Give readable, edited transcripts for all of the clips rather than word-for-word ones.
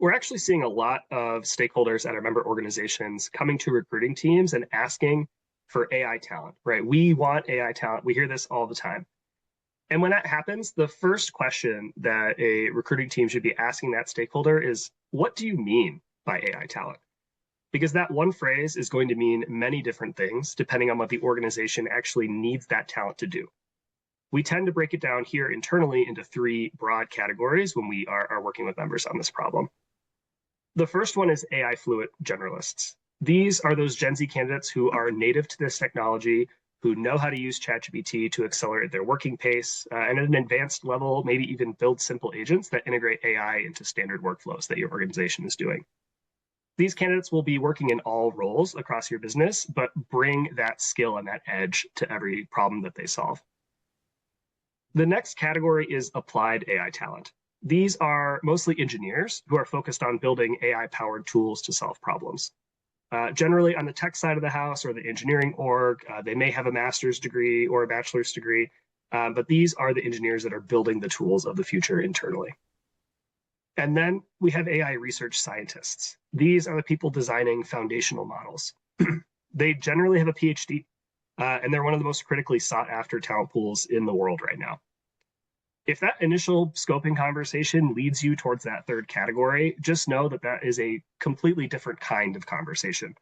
We're actually seeing a lot of stakeholders at our member organizations coming to recruiting teams and asking for AI talent, right? We want AI talent. We hear this all the time. And when that happens, the first question that a recruiting team should be asking that stakeholder is, what do you mean by AI talent? Because that one phrase is going to mean many different things depending on what the organization actually needs that talent to do. We tend to break it down here internally into three broad categories when we are working with members on this problem. The first one is AI-fluent generalists. These are those Gen Z candidates who are native to this technology, who know how to use ChatGPT to accelerate their working pace, and at an advanced level, maybe even build simple agents that integrate AI into standard workflows that your organization is doing. These candidates will be working in all roles across your business, but bring that skill and that edge to every problem that they solve. The next category is applied AI talent. These are mostly engineers who are focused on building AI-powered tools to solve problems. Generally on the tech side of the house or the engineering org, they may have a master's degree or a bachelor's degree, but these are the engineers that are building the tools of the future internally. And then we have AI research scientists. These are the people designing foundational models. They generally have a PhD, and they're one of the most critically sought after talent pools in the world right now. If that initial scoping conversation leads you towards that third category, just know that that is a completely different kind of conversation.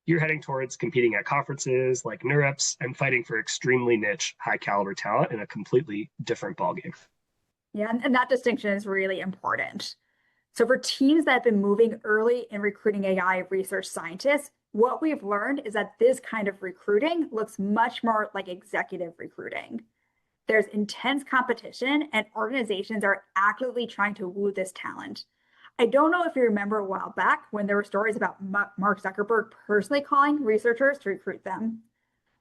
You're heading towards competing at conferences like NeurIPS and fighting for extremely niche, high caliber talent in a completely different ballgame. Yeah, and that distinction is really important. So for teams that have been moving early in recruiting AI research scientists, what we've learned is that this kind of recruiting looks much more like executive recruiting. There's intense competition, and organizations are actively trying to woo this talent. I don't know if you remember a while back when there were stories about Mark Zuckerberg personally calling researchers to recruit them.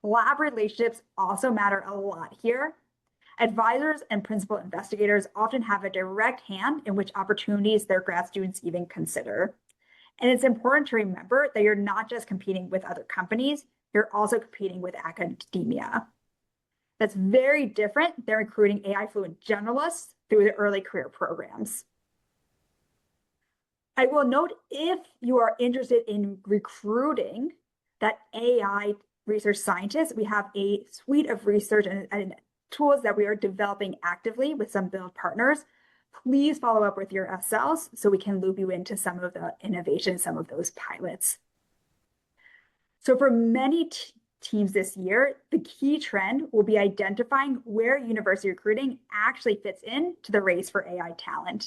Lab relationships also matter a lot here. Advisors and principal investigators often have a direct hand in which opportunities their grad students even consider. And it's important to remember that you're not just competing with other companies, you're also competing with academia. That's very different than recruiting AI-fluent generalists through the early career programs. I will note, if you are interested in recruiting that AI research scientists, we have a suite of research and tools that we are developing actively with some build partners. Please follow up with your SLs so we can loop you into some of the innovations, some of those pilots. So for many teams this year, the key trend will be identifying where university recruiting actually fits in to the race for AI talent.